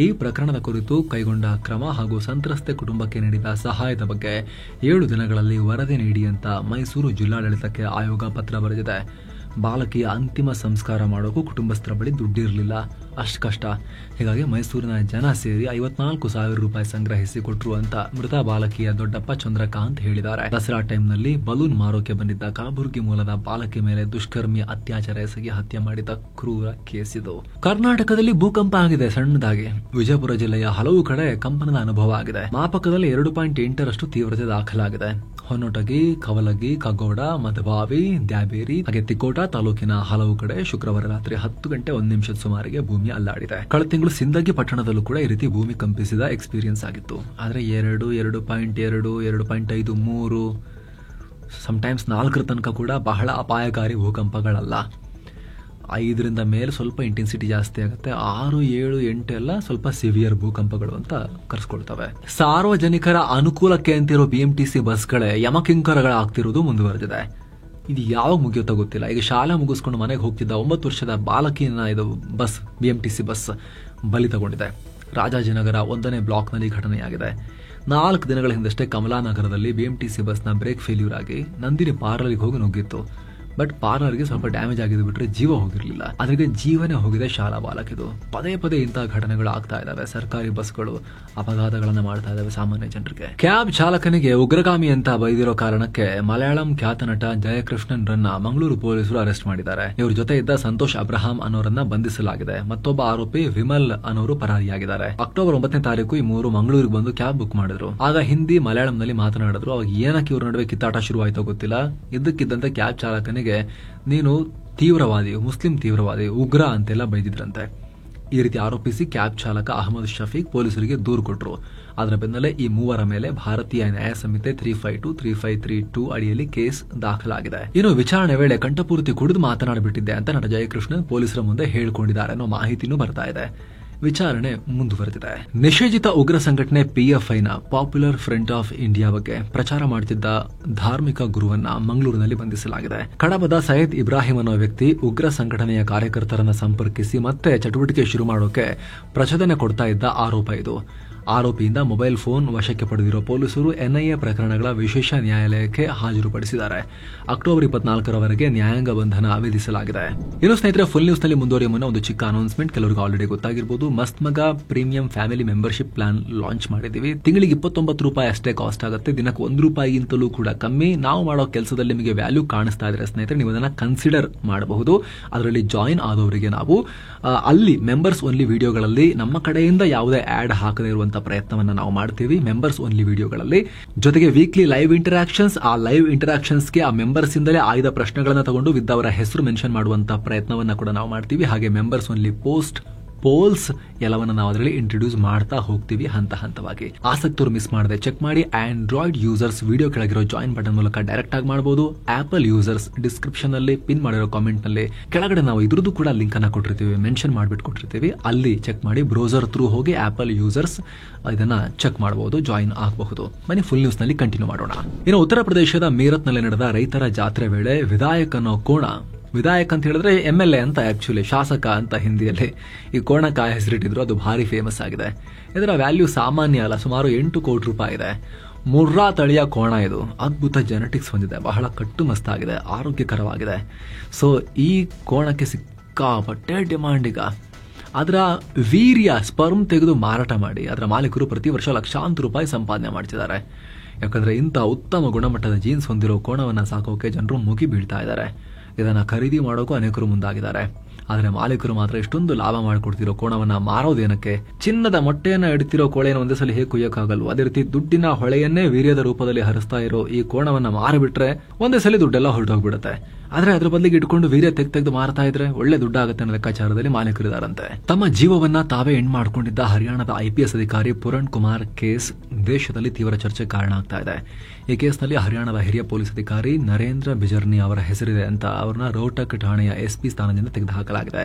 ಈ ಪ್ರಕರಣದ ಕುರಿತು ಕೈಗೊಂಡ ಕ್ರಮ ಹಾಗೂ ಸಂತ್ರಸ್ತೆ ಕುಟುಂಬಕ್ಕೆ ನೀಡಿದ ಸಹಾಯದ ಬಗ್ಗೆ 7 ದಿನಗಳಲ್ಲಿ ವರದಿ ನೀಡಿ ಅಂತ ಮೈಸೂರು ಜಿಲ್ಲಾಡಳಿತಕ್ಕೆ ಆಯೋಗ ಪತ್ರ ಬರೆದಿದೆ. ಬಾಲಕಿಯ ಅಂತಿಮ ಸಂಸ್ಕಾರ ಮಾಡೋಕ್ಕೂ ಕುಟುಂಬಸ್ಥರ ಬಳಿ ದುಡ್ಡಿರಲಿಲ್ಲ, ಅಷ್ಟು ಕಷ್ಟ. ಹೀಗಾಗಿ ಮೈಸೂರಿನ ಜನ ಸೇರಿ 54,000 ರೂಪಾಯಿ ಸಂಗ್ರಹಿಸಿ ಕೊಟ್ಟರು ಅಂತ ಮೃತ ಬಾಲಕಿಯ ದೊಡ್ಡಪ್ಪ ಚಂದ್ರಕಾಂತ್ ಹೇಳಿದ್ದಾರೆ. ದಸರಾ ಟೈಮ್ನಲ್ಲಿ ಬಲೂನ್ ಮಾರೋಕೆ ಬಂದಿದ್ದ ಕಲಬುರಗಿ ಮೂಲದ ಬಾಲಕಿ ಮೇಲೆ ದುಷ್ಕರ್ಮಿ ಅತ್ಯಾಚಾರ ಎಸಗಿ ಹತ್ಯೆ ಮಾಡಿದ ಕ್ರೂರ ಕೇಸ್ ಇದು. ಕರ್ನಾಟಕದಲ್ಲಿ ಭೂಕಂಪ ಆಗಿದೆ ಸಣ್ಣದಾಗಿ. ವಿಜಯಪುರ ಜಿಲ್ಲೆಯ ಹಲವು ಕಡೆ ಕಂಪನದ ಅನುಭವ ಆಗಿದೆ. ಮಾಪಕದಲ್ಲಿ 2.8ರಷ್ಟು ತೀವ್ರತೆ ದಾಖಲಾಗಿದೆ. ಹೊನ್ನೊಟಗಿ, ಕವಲಗಿ, ಕಗೋಡ, ಮಧುಬಾವಿ, ದ್ಯಾಬೇರಿ ಹಾಗೆ ತಿಕೋಟ ತಾಲೂಕಿನ ಹಲವು ಕಡೆ ಶುಕ್ರವಾರ ರಾತ್ರಿ 10 ಗಂಟೆ 1 ನಿಮಿಷದ ಸುಮಾರಿಗೆ ಭೂಮಿ ಅಲ್ಲಾಡಿದೆ. ಕಳೆದ ತಿಂಗಳು ಸಿಂದಗಿ ಪಟ್ಟಣದಲ್ಲೂ ಕೂಡ ಈ ರೀತಿ ಭೂಮಿ ಕಂಪಿಸಿದ ಎಕ್ಸ್ಪೀರಿಯನ್ಸ್ ಆಗಿತ್ತು. ಆದ್ರೆ 2, 2.2, 2.5, 3 ಸಮಟೈಮ್ಸ್ 4 ತನಕ ಕೂಡ ಬಹಳ ಅಪಾಯಕಾರಿ ಭೂಕಂಪಗಳಲ್ಲ. 5ರಿಂದ ಮೇಲೆ ಸ್ವಲ್ಪ ಇಂಟೆನ್ಸಿಟಿ ಜಾಸ್ತಿ ಆಗುತ್ತೆ. 6, 7, 8 ಎಲ್ಲ ಸ್ವಲ್ಪ ಸಿವಿಯರ್ ಭೂಕಂಪಗಳು ಅಂತ ಕರೆಸ್ಕೊಳ್ತವೆ. ಸಾರ್ವಜನಿಕರ ಅನುಕೂಲಕ್ಕೆ ಅಂತಿರೋ ಬಿಎಂಟಿಸಿ ಬಸ್ಗಳೇ ಯಮಕಿಂಕರಗಳಾಗ್ತಿರೋದು ಮುಂದುವರೆದಿದೆ. ಇದು ಯಾವಾಗ ಮುಗಿಯುತ್ತೋ ಗೊತ್ತಿಲ್ಲ. ಈಗ ಶಾಲೆ ಮುಗಿಸ್ಕೊಂಡು ಮನೆಗೆ ಹೋಗ್ತಿದ್ದ 9 ವರ್ಷದ ಬಾಲಕಿಯನ್ನ ಇದು ಬಸ್, ಬಿಎಂಟಿಸಿ ಬಸ್ ಬಲಿ ತಗೊಂಡಿದೆ. ರಾಜಾಜಿನಗರ 1ನೇ ಬ್ಲಾಕ್ನಲ್ಲಿ ಘಟನೆಯಾಗಿದೆ. 4 ದಿನಗಳ ಹಿಂದಷ್ಟೇ ಕಮಲಾನಗರದಲ್ಲಿ ಬಿಎಂಟಿಸಿ ಬಸ್ನ ಬ್ರೇಕ್ ಫೇಲ್ಯೂರ್ ಆಗಿ ನಂದಿನಿ ಪಾರ್ಲರ್ಗೆ ಹೋಗಿ ನುಗ್ಗಿತ್ತು. ಬಟ್ ಪಾರ್ಲರ್ಗೆ ಸ್ವಲ್ಪ ಡ್ಯಾಮೇಜ್ ಆಗಿದೆ ಬಿಟ್ರೆ ಜೀವ ಹೋಗಿರಲಿಲ್ಲ. ಅದಕ್ಕೆ ಜೀವನೇ ಹೋಗಿದೆ ಶಾಲಾ ಬಾಲಕಿದು. ಪದೇ ಪದೇ ಇಂತಹ ಘಟನೆಗಳು ಆಗ್ತಾ ಇದಾವೆ. ಸರ್ಕಾರಿ ಬಸ್ಗಳು ಅಪಘಾತಗಳನ್ನ ಮಾಡ್ತಾ ಇದಾವೆ ಸಾಮಾನ್ಯ ಜನರಿಗೆ. ಕ್ಯಾಬ್ ಚಾಲಕನಿಗೆ ಉಗ್ರಗಾಮಿ ಅಂತ ಬೈದಿರೋ ಕಾರಣಕ್ಕೆ ಮಲಯಾಳಂ ಖ್ಯಾತ ನಟ ಜಯಕೃಷ್ಣನ್ ರನ್ನ ಮಂಗಳೂರು ಪೊಲೀಸರು ಅರೆಸ್ಟ್ ಮಾಡಿದ್ದಾರೆ. ಇವ್ರ ಜೊತೆ ಇದ್ದ ಸಂತೋಷ್ ಅಬ್ರಹಾಂ ಅನ್ನೋರನ್ನ ಬಂಧಿಸಲಾಗಿದೆ. ಮತ್ತೊಬ್ಬ ಆರೋಪಿ ವಿಮಲ್ ಅನ್ನೋರು ಪರಾರಿಯಾಗಿದ್ದಾರೆ. ಅಕ್ಟೋಬರ್ 9ನೇ ತಾರೀಕು ಈ ಮೂವರು ಮಂಗಳೂರಿಗೆ ಬಂದು ಕ್ಯಾಬ್ ಬುಕ್ ಮಾಡಿದ್ರು. ಆಗ ಹಿಂದಿ ಮಲಯಾಳಂನಲ್ಲಿ ಮಾತನಾಡಿದ್ರು. ಅವಾಗ ಏನಕ್ಕೆ ಇವ್ರ ನಡುವೆ ಕಿತ್ತಾಟ ಶುರು ಆಯ್ತೋ ಗೊತ್ತಿಲ್ಲ. ಇದ್ದಕ್ಕಿದ್ದಂತೆ ಕ್ಯಾಬ್ ಚಾಲಕನಿಗೆ ನೀನು ತೀವ್ರವಾದಿ, ಮುಸ್ಲಿಂ ತೀವ್ರವಾದಿ, ಉಗ್ರ ಅಂತೆಲ್ಲ ಬೈದಿದ್ರಂತೆ. ಈ ರೀತಿ ಆರೋಪಿಸಿ ಕ್ಯಾಬ್ ಚಾಲಕ ಅಹಮದ್ ಶಫೀಕ್ ಪೊಲೀಸರಿಗೆ ದೂರು ಕೊಟ್ಟರು. ಅದರ ಬೆನ್ನಲ್ಲೇ ಈ ಮೂವರ ಮೇಲೆ ಭಾರತೀಯ ನ್ಯಾಯ ಸಂಹಿತೆ 352, 3532 ಅಡಿಯಲ್ಲಿ ಕೇಸ್ ದಾಖಲಾಗಿದೆ. ಇನ್ನು ವಿಚಾರಣೆ ವೇಳೆ ಕಂಠಪೂರ್ತಿ ಕುಡಿದು ಮಾತನಾಡಿಬಿಟ್ಟಿದ್ದೆ ಅಂತ ನಟ ಜಯಕೃಷ್ಣನ್ ಪೊಲೀಸರ ಮುಂದೆ ಹೇಳಿಕೊಂಡಿದ್ದಾರೆ ಅನ್ನೋ ಮಾಹಿತಿನೂ ಬರ್ತಾ ಇದೆ. ವಿಚಾರಣೆ ಮುಂದುವರೆದಿದೆ. ನಿಷೇಧಿತ ಉಗ್ರ ಸಂಘಟನೆ ಪಿಎಫ್ಐನ ಪಾಪ್ಯುಲರ್ ಫ್ರಂಟ್ ಆಫ್ ಇಂಡಿಯಾ ಬಗ್ಗೆ ಪ್ರಚಾರ ಮಾಡುತ್ತಿದ್ದ ಧಾರ್ಮಿಕ ಗುರುವನ್ನ ಮಂಗಳೂರಿನಲ್ಲಿ ಬಂಧಿಸಲಾಗಿದೆ. ಕಡಬದ ಸೈಯದ್ ಇಬ್ರಾಹಿಂ ಅನ್ನೋ ವ್ಯಕ್ತಿ ಉಗ್ರ ಸಂಘಟನೆಯ ಕಾರ್ಯಕರ್ತರನ್ನ ಸಂಪರ್ಕಿಸಿ ಮತ್ತೆ ಚಟುವಟಿಕೆ ಶುರು ಮಾಡೋಕೆ ಪ್ರಚೋದನೆ ಕೊಡ್ತಾ ಇದ್ದ ಆರೋಪ ಇದು. ಆರೋಪಿಯಿಂದ ಮೊಬೈಲ್ ಫೋನ್ ವಶಕ್ಕೆ ಪಡೆದಿರೋ ಪೊಲೀಸರು ಎನ್ಐಎ ಪ್ರಕರಣಗಳ ವಿಶೇಷ ನ್ಯಾಯಾಲಯಕ್ಕೆ ಹಾಜರುಪಡಿಸಿದ್ದಾರೆ. ಅಕ್ಟೋಬರ್ 24ರವರೆಗೆ ನ್ಯಾಯಾಂಗ ಬಂಧನ ವಿಧಿಸಲಾಗಿದೆ. ಇನ್ನು ಸ್ನೇಹಿತರೆ, ಫುಲ್ ನ್ಯೂಸ್ ನಲ್ಲಿ ಮುಂದುವರಿಯುವ ಮುನ್ನ ಒಂದು ಚಿಕ್ಕ ಅನೌನ್ಸ್ಮೆಂಟ್. ಕೆಲವರಿಗೆ ಆಲ್ರೆಡಿ ಗೊತ್ತಾಗಿರಬಹುದು, ಮಸ್ತ್ ಮಗ premium family membership plan launch ಮಾಡಿದ್ದೀವಿ. ತಿಂಗಳಿಗೆ 29 ರೂಪಾಯಿ ಅಷ್ಟೇ ಕಾಸ್ಟ್ ಆಗುತ್ತೆ. ದಿನಕ್ಕೆ 1 ರೂಪಾಯಿಗಿಂತಲೂ ಕೂಡ ಕಮ್ಮಿ. ನಾವು ಮಾಡೋ ಕೆಲಸದಲ್ಲಿ ನಿಮಗೆ ವ್ಯಾಲ್ಯೂ ಕಾಣಿಸ್ತಾ ಇದ್ರೆ ಸ್ನೇಹಿತರೆ, ನೀವು ಅದನ್ನ ಕನ್ಸಿಡರ್ ಮಾಡಬಹುದು. ಅದರಲ್ಲಿ ಜಾಯಿನ್ ಆದವರಿಗೆ ನಾವು ಅಲ್ಲಿ ಮೆಂಬರ್ಸ್ ಓನ್ಲಿ ವಿಡಿಯೋಗಳಲ್ಲಿ ನಮ್ಮ ಕಡೆಯಿಂದ ಯಾವುದೇ ಆಡ್ ಹಾಕದೇ ಇರುವಂತಹ ಪ್ರಯತ್ನವನ್ನ ನಾವು ಮಾಡ್ತೀವಿ ಮೆಂಬರ್ಸ್ ಓನ್ಲಿ ವಿಡಿಯೋಗಳಲ್ಲಿ. ಜೊತೆಗೆ ವೀಕ್ಲಿ ಲೈವ್ ಇಂಟರಾಕ್ಷನ್ಸ್, ಆ ಲೈವ್ ಇಂಟರಾಕ್ಷನ್ಸ್ಗೆ ಆ ಮೆಂಬರ್ಸ್ ಇಂದಲೇ ಆಯ್ದ ಪ್ರಶ್ನೆಗಳನ್ನ ತಗೊಂಡು ವಿತ್ ಅವರ ಹೆಸರು ಮೆನ್ಷನ್ ಮಾಡುವಂತಹ ಪ್ರಯತ್ನವನ್ನ ಕೂಡ ನಾವು ಮಾಡ್ತೀವಿ. ಹಾಗೆ ಮೆಂಬರ್ಸ್ ಓನ್ಲಿ ಪೋಲ್ಸ್ ಎಲ್ಲವನ್ನ ನಾವು ಅದರಲ್ಲಿ ಇಂಟ್ರೊಡ್ಯೂಸ್ ಮಾಡ್ತಾ ಹೋಗ್ತೀವಿ ಹಂತ ಹಂತವಾಗಿ. ಆಸಕ್ತರು ಮಿಸ್ ಮಾಡದೆ ಚೆಕ್ ಮಾಡಿ. ಆಂಡ್ರಾಯ್ಡ್ ಯೂಸರ್ಸ್ ವಿಡಿಯೋ ಕೆಳಗಿರೋ ಜಾಯಿನ್ ಬಟನ್ ಮೂಲಕ ಡೈರೆಕ್ಟ್ ಆಗಿ ಮಾಡಬಹುದು. ಆಪಲ್ ಯೂಸರ್ಸ್ ಡಿಸ್ಕ್ರಿಪ್ಷನ್ ನಲ್ಲಿ ಪಿನ್ ಮಾಡಿರೋ ಕಾಮೆಂಟ್ ನಲ್ಲಿ ಕೆಳಗಡೆ ನಾವು ಇದ್ರದ್ದು ಕೂಡ ಲಿಂಕ್ ಅನ್ನ ಕೊಟ್ಟಿರ್ತೀವಿ, ಮೆನ್ಷನ್ ಮಾಡಿಬಿಟ್ಟು ಕೊಟ್ಟಿರ್ತೀವಿ. ಅಲ್ಲಿ ಚೆಕ್ ಮಾಡಿ ಬ್ರೌಸರ್ ಥ್ರೂ ಹೋಗಿ ಆಪಲ್ ಯೂಸರ್ಸ್ ಇದನ್ನ ಚೆಕ್ ಮಾಡಬಹುದು, ಜಾಯಿನ್ ಆಗಬಹುದು. ಬನ್ನಿ ಫುಲ್ ನ್ಯೂಸ್ ನಲ್ಲಿ ಕಂಟಿನ್ಯೂ ಮಾಡೋಣ. ಇನ್ನು ಉತ್ತರ ಪ್ರದೇಶದ ಮೀರತ್ ನಲ್ಲಿ ನಡೆದ ರೈತರ ಜಾತ್ರೆ ವೇಳೆ ವಿಧಾಯಕ್ ಅನ್ನೋ ಕೋಣ, ವಿಧಾಯಕ್ ಅಂತ ಹೇಳಿದ್ರೆ MLA ಅಂತ, ಆಕ್ಚುಲಿ ಶಾಸಕ ಅಂತ ಹಿಂದಿಯಲ್ಲಿ ಈ ಕೋಣಕ್ಕೆ ಹೆಸರಿಟ್ಟಿದ್ರು. ಅದು ಭಾರಿ ಫೇಮಸ್ ಆಗಿದೆ. ಇದರ ವ್ಯಾಲ್ಯೂ ಸಾಮಾನ್ಯ ಅಲ್ಲ, ಸುಮಾರು 8 ಕೋಟಿ ರೂಪಾಯಿ ಇದೆ. ಮುರ್ರಾ ತಳಿಯ ಕೋಣ ಇದು. ಅದ್ಭುತ ಜೆನೆಟಿಕ್ಸ್ ಹೊಂದಿದೆ, ಬಹಳ ಕಟ್ಟುಮಸ್ತಾಗಿದೆ, ಆರೋಗ್ಯಕರವಾಗಿದೆ. ಸೊ ಈ ಕೋಣಕ್ಕೆ ಸಿಕ್ಕಾಪಟ್ಟೆ ಡಿಮಾಂಡ್ ಈಗ. ಅದರ ವೀರ್ಯ ಸ್ಪರ್ಮ್ ತೆಗೆದು ಮಾರಾಟ ಮಾಡಿ ಅದರ ಮಾಲೀಕರು ಪ್ರತಿ ವರ್ಷ ಲಕ್ಷಾಂತರ ರೂಪಾಯಿ ಸಂಪಾದನೆ ಮಾಡ್ತಿದ್ದಾರೆ. ಯಾಕಂದ್ರೆ ಇಂಥ ಉತ್ತಮ ಗುಣಮಟ್ಟದ ಜೀನ್ಸ್ ಹೊಂದಿರೋ ಕೋಣವನ್ನ ಸಾಕೋಕೆ ಜನರು ಮುಗಿ ಬೀಳ್ತಾ ಇದ್ದಾರೆ. ಇದನ್ನ ಖರೀದಿ ಮಾಡೋಕ್ಕೂ ಅನೇಕರು ಮುಂದಾಗಿದ್ದಾರೆ. ಆದರೆ ಮಾಲೀಕರು ಮಾತ್ರ ಇಷ್ಟೊಂದು ಲಾಭ ಮಾಡಿಕೊಡ್ತಿರೋ ಕೋಣವನ್ನ ಮಾರೋದೇನಕ್ಕೆ? ಚಿನ್ನದ ಮೊಟ್ಟೆಯನ್ನ ಇಡ್ತಿರೋ ಕೋಳೆಯನ್ನು ಒಂದೇ ಸಲ ಹೇಗೆ ಕುಯ್ಯಕ್ಕಾಗಲ್ವ? ಅದೇ ರೀತಿ ದುಡ್ಡಿನ ಹೊಳೆಯನ್ನೇ ವೀರ್ಯದ ರೂಪದಲ್ಲಿ ಹರಿಸ್ತಾ ಇರೋ ಈ ಕೋಣವನ್ನ ಮಾರಿಬಿಟ್ರೆ ಒಂದೇ ಸಲ ದುಡ್ಡೆಲ್ಲ ಹೊರಟೋಗ್ಬಿಡುತ್ತೆ. ಆದ್ರೆ ಅದ್ರ ಬದಲಿಗೆ ಇಟ್ಕೊಂಡು ವೀರ್ಯ ತೆಗೆದು ಮಾರ್ತಾ ಇದ್ರೆ ಒಳ್ಳೆ ದುಡ್ಡಾಗುತ್ತೆ ಅನ್ನೋ ಲೆಕ್ಕಾಚಾರದಲ್ಲಿ ಮಾಲೀಕರಿದಾರಂತೆ. ತಮ್ಮ ಜೀವವನ್ನ ತಾವೇ ಎಂಡ್ ಮಾಡ್ಕೊಂಡಿದ್ದ ಹರಿಯಾಣದ IPS ಅಧಿಕಾರಿ ಪುರಣ್ ಕುಮಾರ್ ಕೇಸ್ ದೇಶದಲ್ಲಿ ತೀವ್ರ ಚರ್ಚೆಗೆ ಕಾರಣ ಆಗ್ತಾ ಇದೆ. ಈ ಕೇಸ್ನಲ್ಲಿ ಹರಿಯಾಣದ ಹಿರಿಯ ಪೊಲೀಸ್ ಅಧಿಕಾರಿ ನರೇಂದ್ರ ಬಿಜರ್ನಿ ಅವರ ಹೆಸರಿದೆ ಅಂತ ಅವರನ್ನ ರೋಹ್ಟಕ್ ಠಾಣೆಯ SP ಸ್ಥಾನದಿಂದ ತೆಗೆದುಹಾಕಲಾಗಿದೆ.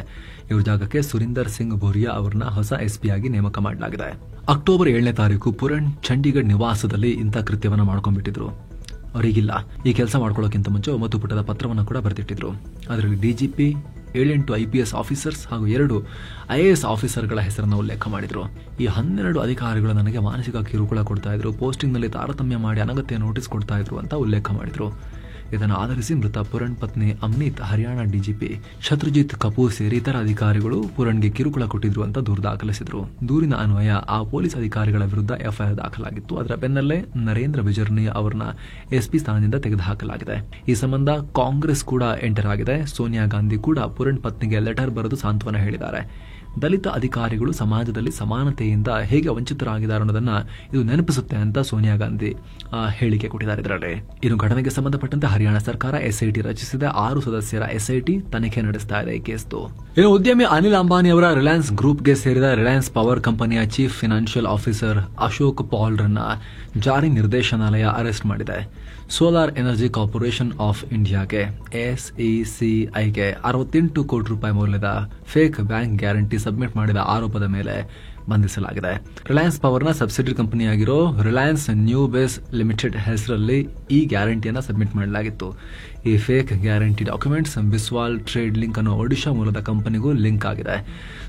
ಇವ್ರ ಜಾಗಕ್ಕೆ ಸುರಿಂದರ್ ಸಿಂಗ್ ಬೋರಿಯಾ ಅವರನ್ನ ಹೊಸ SP ಆಗಿ ನೇಮಕ ಮಾಡಲಾಗಿದೆ. ಅಕ್ಟೋಬರ್ 7ನೇ ತಾರೀಕು ಪುರಣ್ ಚಂಡೀಗಢ ನಿವಾಸದಲ್ಲಿ ಇಂಥ ಕೃತ್ಯವನ್ನ ಮಾಡ್ಕೊಂಡ್ಬಿಟ್ಟಿದ್ರು. ಅವರಿಗಿಲ್ಲ, ಈ ಕೆಲಸ ಮಾಡ್ಕೊಳ್ಳೋಕ್ಕಿಂತ ಮುಂಚೆ 9 ಪುಟದ ಪತ್ರವನ್ನು ಕೂಡ ಬರೆದಿಟ್ಟಿದ್ರು. ಅದರಲ್ಲಿ DGP, 7-8 IPS ಆಫೀಸರ್ಸ್ ಹಾಗೂ 2 IAS ಆಫೀಸರ್ಗಳ ಹೆಸರನ್ನು ಉಲ್ಲೇಖ ಮಾಡಿದ್ರು. ಈ 12 ಅಧಿಕಾರಿಗಳು ನನಗೆ ಮಾನಸಿಕ ಕಿರುಕುಳ ಕೊಡ್ತಾ ಇದ್ರು, ಪೋಸ್ಟಿಂಗ್ ನಲ್ಲಿ ತಾರತಮ್ಯ ಮಾಡಿ ಅನಗತ್ಯ ನೋಟಿಸ್ ಕೊಡ್ತಾ ಇದ್ರು ಅಂತ ಉಲ್ಲೇಖ ಮಾಡಿದ್ರು. ಇದನ್ನು ಆಧರಿಸಿ ಮೃತ ಪುರಣ್ ಪತ್ನಿ ಅಮ್ನಿತ್, ಹರಿಯಾಣ DGP ಶತ್ರುಜಿತ್ ಕಪೂರ್ ಸೇರಿ ಇತರ ಅಧಿಕಾರಿಗಳು ಪುರಣ್ಗೆ ಕಿರುಕುಳ ಕೊಟ್ಟಿದ್ರು ಅಂತ ದೂರು ದಾಖಲಿಸಿದ್ರು. ದೂರಿನ ಅನ್ವಯ ಆ ಪೊಲೀಸ್ ಅಧಿಕಾರಿಗಳ ವಿರುದ್ಧ FIR ದಾಖಲಾಗಿತ್ತು. ಅದರ ಬೆನ್ನಲ್ಲೇ ನರೇಂದ್ರ ಬಿಜರ್ನಿ ಅವರನ್ನ SP ಸ್ಥಾನದಿಂದ ತೆಗೆದುಹಾಕಲಾಗಿದೆ. ಈ ಸಂಬಂಧ ಕಾಂಗ್ರೆಸ್ ಕೂಡ ಎಂಟರ್ ಆಗಿದೆ. ಸೋನಿಯಾ ಗಾಂಧಿ ಕೂಡ ಪುರಣ್ ಪತ್ನಿಗೆ ಲೆಟರ್ ಬರೆದು ಸಾಂತ್ವನ ಹೇಳಿದ್ದಾರೆ. ದಲಿತ ಅಧಿಕಾರಿಗಳು ಸಮಾಜದಲ್ಲಿ ಸಮಾನತೆಯಿಂದ ಹೇಗೆ ವಂಚಿತರಾಗಿದ್ದಾರೆ ಅನ್ನೋದನ್ನ ಇದು ನೆನಪಿಸುತ್ತೆ ಅಂತ ಸೋನಿಯಾ ಗಾಂಧಿ ಹೇಳಿಕೆ ಕೊಟ್ಟಿದ್ದಾರೆ. ಇದರಲ್ಲಿ ಇನ್ನು ಘಟನೆಗೆ ಸಂಬಂಧಪಟ್ಟಂತೆ ಹರಿಯಾಣ ಸರ್ಕಾರ SIT ರಚಿಸಿದ 6 ಸದಸ್ಯರ SIT ತನಿಖೆ ನಡೆಸ್ತಾ ಇದೆ ಈ ಕೇಸ್ದು. ಇನ್ನು ಉದ್ಯಮಿ ಅನಿಲ್ ಅಂಬಾನಿ ಅವರ ರಿಲಯನ್ಸ್ ಗ್ರೂಪ್ಗೆ ಸೇರಿದ ರಿಲಯನ್ಸ್ ಪವರ್ ಕಂಪನಿಯ chief financial officer Ashok Pal ರನ್ನ ಜಾರಿ ನಿರ್ದೇಶನಾಲಯ ಅರೆಸ್ಟ್ ಮಾಡಿದೆ. ಸೋಲಾರ್ ಎನರ್ಜಿ ಕಾರ್ಪೊರೇಷನ್ ಆಫ್ ಇಂಡಿಯಾಗೆ SECIಗೆ 68 ಕೋಟಿ ರೂಪಾಯಿ ಮೌಲ್ಯದ ಫೇಕ್ ಬ್ಯಾಂಕ್ ಗ್ಯಾರಂಟಿ ಸಬ್ಮಿಟ್ ಮಾಡಿದ ಆರೋಪದ ಮೇಲೆ ಬಂಧಿಸಲಾಗಿದೆ. ರಿಲಯನ್ಸ್ ಪವರ್ನ ಸಬ್ಸಿಡರಿ ಕಂಪನಿಯಾಗಿರೋ ರಿಲಯನ್ಸ್ ನ್ಯೂ ಬೇಸ್ ಲಿಮಿಟೆಡ್ ಹೆಸರಲ್ಲಿ ಈ ಗ್ಯಾರಂಟಿಯನ್ನು ಸಬ್ಮಿಟ್ ಮಾಡಲಾಗಿತ್ತು. ಈ fake guarantee documents Biswal trade link ಅನ್ನೋ ಒಡಿಶಾ ಮೂಲದ ಕಂಪನಿಗೂ ಲಿಂಕ್ ಆಗಿದೆ.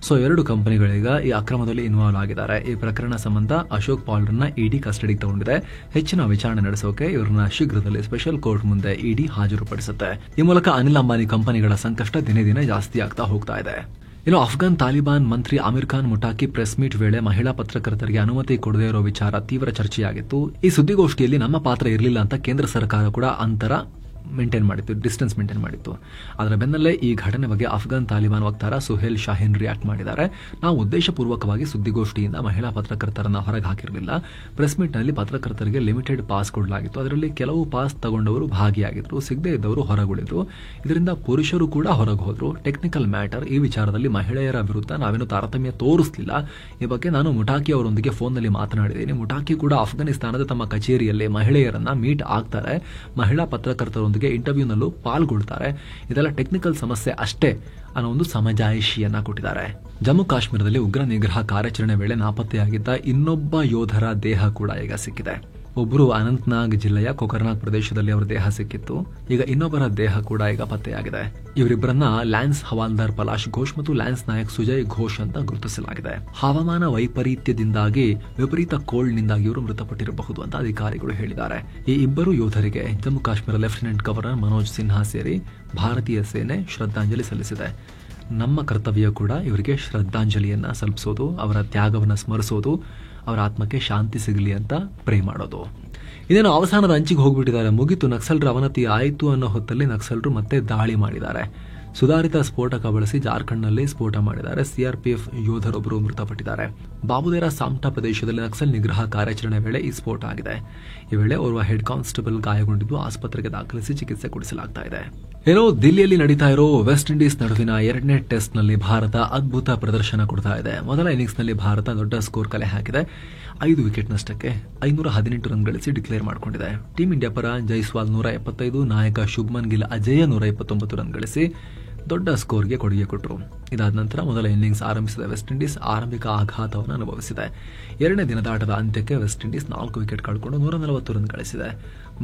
ಸೊ 2 ಕಂಪನಿಗಳೀಗ ಈ ಅಕ್ರಮದಲ್ಲಿ ಇನ್ವಾಲ್ವ್ ಆಗಿದ್ದಾರೆ. ಈ ಪ್ರಕರಣ ಸಂಬಂಧ ಅಶೋಕ್ ಪಾಲ್ರನ್ನ ED ಕಸ್ಟಡಿಗೆ ತಗೊಂಡಿದೆ. ಹೆಚ್ಚಿನ ವಿಚಾರಣೆ ನಡೆಸೋಕೆ ಇವರನ್ನ ಶೀಘ್ರದಲ್ಲಿ ಸ್ಪೆಷಲ್ ಕೋರ್ಟ್ ಮುಂದೆ ED ಹಾಜರುಪಡಿಸುತ್ತೆ. ಈ ಮೂಲಕ ಅನಿಲ್ ಅಂಬಾನಿ ಕಂಪನಿಗಳ ಸಂಕಷ್ಟ ದಿನೇ ದಿನೇ ಜಾಸ್ತಿ ಆಗ್ತಾ ಹೋಗ್ತಾ ಇದೆ. ಇನ್ನು ಅಫ್ಘಾನ್ ತಾಲಿಬಾನ್ ಮಂತ್ರಿ ಆಮಿರ್ ಖಾನ್ ಮುಟಾಕಿ ಪ್ರೆಸ್ ಮೀಟ್ ವೇಳೆ ಮಹಿಳಾ ಪತ್ರಕರ್ತರಿಗೆ ಅನುಮತಿ ಕೊಡದೇ ಇರೋ ವಿಚಾರ ತೀವ್ರ ಚರ್ಚೆಯಾಗಿತ್ತು. ಈ ಸುದ್ದಿಗೋಷ್ಠಿಯಲ್ಲಿ ನಮ್ಮ ಪಾತ್ರ ಇರಲಿಲ್ಲ ಅಂತ ಕೇಂದ್ರ ಸರ್ಕಾರ ಕೂಡ ಅಂತರ ಮೇಂಟೈನ್ ಮಾಡಿತ್ತು, ಡಿಸ್ಟೆನ್ಸ್ ಮೇಂಟೈನ್ ಮಾಡಿತ್ತು. ಅದರ ಬೆನ್ನಲ್ಲೇ ಈ ಘಟನೆ ಬಗ್ಗೆ ಅಫ್ಘಾನ್ ತಾಲಿಬಾನ್ ವಕ್ತಾರ ಸುಹೇಲ್ ಶಾಹೀನ್ ರಿಯಾಕ್ಟ್ ಮಾಡಿದ್ದಾರೆ. ನಾವು ಉದ್ದೇಶಪೂರ್ವಕವಾಗಿ ಸುದ್ದಿಗೋಷ್ಠಿಯಿಂದ ಮಹಿಳಾ ಪತ್ರಕರ್ತರನ್ನ ಹೊರಗೆ ಹಾಕಿರಲಿಲ್ಲ. ಪ್ರೆಸ್ ಮೀಟ್ನಲ್ಲಿ ಪತ್ರಕರ್ತರಿಗೆ ಲಿಮಿಟೆಡ್ ಪಾಸ್ ಕೊಡಲಾಗಿತ್ತು. ಅದರಲ್ಲಿ ಕೆಲವು ಪಾಸ್ ತಗೊಂಡವರು ಭಾಗಿಯಾಗಿದ್ರು, ಸಿಗದೇ ಇದ್ದವರು ಹೊರಗುಳಿದ್ರು. ಇದರಿಂದ ಪುರುಷರು ಕೂಡ ಹೊರಗೆ ಹೋದ್ರು. ಟೆಕ್ನಿಕಲ್ ಮ್ಯಾಟರ್, ಈ ವಿಚಾರದಲ್ಲಿ ಮಹಿಳೆಯರ ವಿರುದ್ಧ ನಾವೇನು ತಾರತಮ್ಯ ತೋರಿಸಲಿಲ್ಲ. ಈ ಬಗ್ಗೆ ನಾನು ಮುಟಾಕಿ ಅವರೊಂದಿಗೆ ಫೋನ್ನಲ್ಲಿ ಮಾತನಾಡಿದ್ದೀನಿ. ಮುಟಾಕಿ ಕೂಡ ಅಫ್ಘಾನಿಸ್ತಾನದ ತಮ್ಮ ಕಚೇರಿಯಲ್ಲಿ ಮಹಿಳೆಯರನ್ನ ಮೀಟ್ ಆಗ್ತಾರೆ, ಮಹಿಳಾ ಪತ್ರಕರ್ತರೊಂದಿಗೆ ಇಂಟರ್ವ್ಯೂನಲ್ಲೂ ಪಾಲ್ಗೊಳ್ತಾರೆ. ಇದೆಲ್ಲ ಟೆಕ್ನಿಕಲ್ ಸಮಸ್ಯೆ ಅಷ್ಟೇ ಅನ್ನೋ ಒಂದು ಸಮಜಾಯಿಷಿಯನ್ನ ಕೊಟ್ಟಿದ್ದಾರೆ. ಜಮ್ಮು ಕಾಶ್ಮೀರದಲ್ಲಿ ಉಗ್ರ ನಿಗ್ರಹ ಕಾರ್ಯಾಚರಣೆ ವೇಳೆ ನಾಪತ್ತೆಯಾಗಿದ್ದ ಇನ್ನೊಬ್ಬ ಯೋಧರ ದೇಹ ಕೂಡ ಈಗ ಸಿಕ್ಕಿದೆ. ಒಬ್ಬರು ಅನಂತನಾಗ್ ಜಿಲ್ಲೆಯ ಕೊಕರ್ನಾಗ್ ಪ್ರದೇಶದಲ್ಲಿ ಅವರ ದೇಹ ಸಿಕ್ಕಿತ್ತು. ಈಗ ಇನ್ನೊಬ್ಬರ ದೇಹ ಕೂಡ ಈಗ ಪತ್ತೆಯಾಗಿದೆ. ಇವರಿಬ್ಬರನ್ನ ಲ್ಯಾನ್ಸ್ ಹವಾಲ್ದಾರ್ ಪಲಾಶ್ ಘೋಷ್ ಮತ್ತು ಲ್ಯಾನ್ಸ್ ನಾಯಕ್ ಸುಜಯ್ ಘೋಷ್ ಅಂತ ಗುರುತಿಸಲಾಗಿದೆ. ಹವಾಮಾನ ವೈಪರೀತ್ಯದಿಂದಾಗಿ ವಿಪರೀತ ಕೋಲ್ಡ್ನಿಂದಾಗಿ ಇವರು ಮೃತಪಟ್ಟಿರಬಹುದು ಅಂತ ಅಧಿಕಾರಿಗಳು ಹೇಳಿದ್ದಾರೆ. ಈ ಇಬ್ಬರು ಯೋಧರಿಗೆ ಜಮ್ಮು ಕಾಶ್ಮೀರ ಲೆಫ್ಟಿನೆಂಟ್ ಗವರ್ನರ್ ಮನೋಜ್ ಸಿನ್ಹಾ ಸೇರಿ ಭಾರತೀಯ ಸೇನೆ ಶ್ರದ್ಧಾಂಜಲಿ ಸಲ್ಲಿಸಿದೆ. ನಮ್ಮ ಕರ್ತವ್ಯ ಕೂಡ ಇವರಿಗೆ ಶ್ರದ್ಧಾಂಜಲಿಯನ್ನ ಸಲ್ಲಿಸೋದು, ಅವರ ತ್ಯಾಗವನ್ನು ಸ್ಮರಿಸೋದು, ಅವರ ಆತ್ಮಕ್ಕೆ ಶಾಂತಿ ಸಿಗಲಿ ಅಂತ ಪ್ರೇ ಮಾಡೋದು. ಇದೇನು ಅವಸಾನದ ಅಂಚಿಗೆ ಹೋಗ್ಬಿಟ್ಟಿದ್ದಾರೆ, ಮುಗಿತು, ನಕ್ಸಲರ ಅವನತಿ ಆಯಿತು ಅನ್ನೋ ಹೊತ್ತಲ್ಲಿ ನಕ್ಸಲರು ಮತ್ತೆ ದಾಳಿ ಮಾಡಿದ್ದಾರೆ. ಸುಧಾರಿತ ಸ್ಫೋಟಕ ಬಳಸಿ ಜಾರ್ಖಂಡ್ನಲ್ಲಿ ಸ್ಫೋಟ ಮಾಡಿದ್ದಾರೆ. ಸಿಆರ್ಪಿಎಫ್ ಯೋಧರೊಬ್ಬರು ಮೃತಪಟ್ಟಿದ್ದಾರೆ. ಬಾಬುದೇರಾ ಸಾಮ್ಟಾ ಪ್ರದೇಶದಲ್ಲಿ ನಕ್ಸಲ್ ನಿಗ್ರಹ ಕಾರ್ಯಾಚರಣೆ ವೇಳೆ ಈ ಸ್ಫೋಟ ಆಗಿದೆ. ಈ ವೇಳೆ ಓರ್ವ ಹೆಡ್ ಕಾನ್ಸ್ಟೇಬಲ್ ಗಾಯಗೊಂಡಿದ್ದು ಆಸ್ಪತ್ರೆಗೆ ದಾಖಲಿಸಿ ಚಿಕಿತ್ಸೆ ಕೊಡಿಸಲಾಗ್ತಾ ಇದೆ. ಏನೋ ದಿಲ್ಲಿಯಲ್ಲಿ ನಡೀತಾ ಇರೋ ವೆಸ್ಟ್ ಇಂಡೀಸ್ ನಡುವಿನ 2ನೇ ಟೆಸ್ಟ್ನಲ್ಲಿ ಭಾರತ ಅದ್ಭುತ ಪ್ರದರ್ಶನ ಕೊಡ್ತಾ ಇದೆ. ಮೊದಲ ಇನ್ನಿಂಗ್ಸ್ನಲ್ಲಿ ಭಾರತ ದೊಡ್ಡ ಸ್ಕೋರ್ ಕಲೆ ಹಾಕಿದೆ. 5 ವಿಕೆಟ್ ನಷ್ಟಕ್ಕೆ 518 ರನ್ ಗಳಿಸಿ ಡಿಕ್ಲೇರ್ ಮಾಡಿಕೊಂಡಿದೆ. ಟೀಂ ಇಂಡಿಯಾ ಪರ ಜೈಸ್ವಾಲ್ 175, ನಾಯಕ ಶುಭ್ಮನ್ ಗಿಲ್ ಅಜೇಯ 129 ರನ್ ಗಳಿಸಿ ದೊಡ್ಡ ಸ್ಕೋರ್ಗೆ ಕೊಡುಗೆ ಕೊಟ್ಟರು. ಇದಾದ ನಂತರ ಮೊದಲ ಇನ್ನಿಂಗ್ಸ್ ಆರಂಭಿಸಿದ ವೆಸ್ಟ್ ಇಂಡೀಸ್ ಆರಂಭಿಕ ಆಘಾತವನ್ನು ಅನುಭವಿಸಿದೆ. 2ನೇ ದಿನದ ಆಟದ ಅಂತ್ಯಕ್ಕೆ ವೆಸ್ಟ್ ಇಂಡೀಸ್ 4 ವಿಕೆಟ್ ಕಳ್ಕೊಂಡು 140 ರನ್ ಗಳಿಸಿದೆ.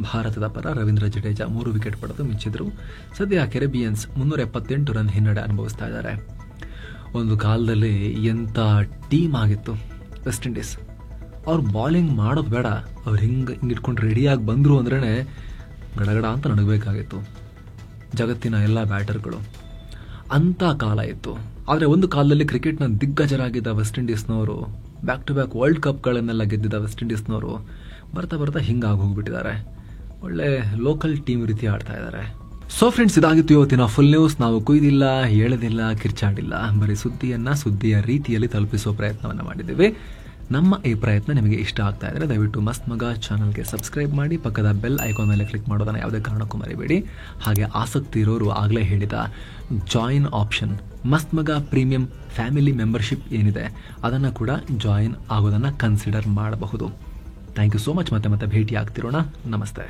ಭಾರತದ ಪರ ರವೀಂದ್ರ ಜಡೇಜಾ 3 ವಿಕೆಟ್ ಪಡೆದು ಮಿಂಚಿದ್ರು. ಸದ್ಯ ಕೆರೆಬಿಯನ್ಸ್ 378 ರನ್ ಹಿನ್ನಡೆ ಅನುಭವಿಸ್ತಾ ಇದ್ದಾರೆ. ಒಂದು ಕಾಲದಲ್ಲಿ ಎಂಥ ಟೀಮ್ ಆಗಿತ್ತು ವೆಸ್ಟ್ ಇಂಡೀಸ್. ಅವ್ರು ಬಾಲಿಂಗ್ ಮಾಡೋದು ಬೇಡ, ಅವ್ರು ಹಿಂಗೆ ಇಟ್ಕೊಂಡು ರೆಡಿಯಾಗಿ ಬಂದರು ಅಂದ್ರೇ ಗಡಗಡ ಅಂತ ನಡಗಬೇಕಾಗಿತ್ತು ಜಗತ್ತಿನ ಎಲ್ಲ ಬ್ಯಾಟರ್ಗಳು. ಅಂಥ ಕಾಲ ಇತ್ತು. ಆದರೆ ಒಂದು ಕಾಲದಲ್ಲಿ ಕ್ರಿಕೆಟ್ನ ದಿಗ್ಗಜರಾಗಿದ್ದ ವೆಸ್ಟ್ ಇಂಡೀಸ್ನವರು, ಬ್ಯಾಕ್ ಟು ಬ್ಯಾಕ್ ವರ್ಲ್ಡ್ ಕಪ್ಗಳನ್ನೆಲ್ಲ ಗೆದ್ದಿದ್ದ ವೆಸ್ಟ್ ಇಂಡೀಸ್ನವರು ಬರ್ತಾ ಬರ್ತಾ ಹಿಂಗಾಗಿ ಹೋಗ್ಬಿಟ್ಟಿದ್ದಾರೆ. ಒಳ್ಳೆ ಲೋಕಲ್ ಟೀಮ್ ರೀತಿ ಆಡ್ತಾ ಇದ್ದಾರೆ. ಸೊ ಫ್ರೆಂಡ್ಸ್, ಇದಾಗಿತ್ತು ಇವತ್ತಿನ ಫುಲ್ ನ್ಯೂಸ್. ನಾವು ಕುಯ್ದಿಲ್ಲ, ಹೇಳದಿಲ್ಲ, ಕಿರ್ಚಾಡಿಲ್ಲ, ಬರೀ ಸುದ್ದಿಯ ರೀತಿಯಲ್ಲಿ ತಲುಪಿಸುವ ಪ್ರಯತ್ನವನ್ನು ಮಾಡಿದ್ದೀವಿ. ನಮ್ಮ ಈ ಪ್ರಯತ್ನ ನಿಮಗೆ ಇಷ್ಟ ಆಗ್ತಾ ಇದ್ರೆ ದಯವಿಟ್ಟು ಮಸ್ತ್ ಮಗ ಚಾನಲ್ಗೆ ಸಬ್ಸ್ಕ್ರೈಬ್ ಮಾಡಿ, ಪಕ್ಕದ ಬೆಲ್ ಐಕಾನ್ ಮೇಲೆ ಕ್ಲಿಕ್ ಮಾಡೋದನ್ನು ಯಾವುದೇ ಕಾರಣಕ್ಕೂ ಮರಿಬೇಡಿ. ಹಾಗೆ ಆಸಕ್ತಿ ಇರೋರು ಆಗಲೇ ಹೇಳಿದ ಜಾಯಿನ್ ಆಪ್ಷನ್, ಮಸ್ತ್ ಮಗ ಪ್ರೀಮಿಯಂ ಫ್ಯಾಮಿಲಿ ಮೆಂಬರ್ಶಿಪ್ ಏನಿದೆ ಅದನ್ನು ಕೂಡ ಜಾಯಿನ್ ಆಗೋದನ್ನು ಕನ್ಸಿಡರ್ ಮಾಡಬಹುದು. Thank you so much. ಮತ್ತೆ ಭೇಟಿ ಆಗ್ತಿರೋಣ. ನಮಸ್ತೆ.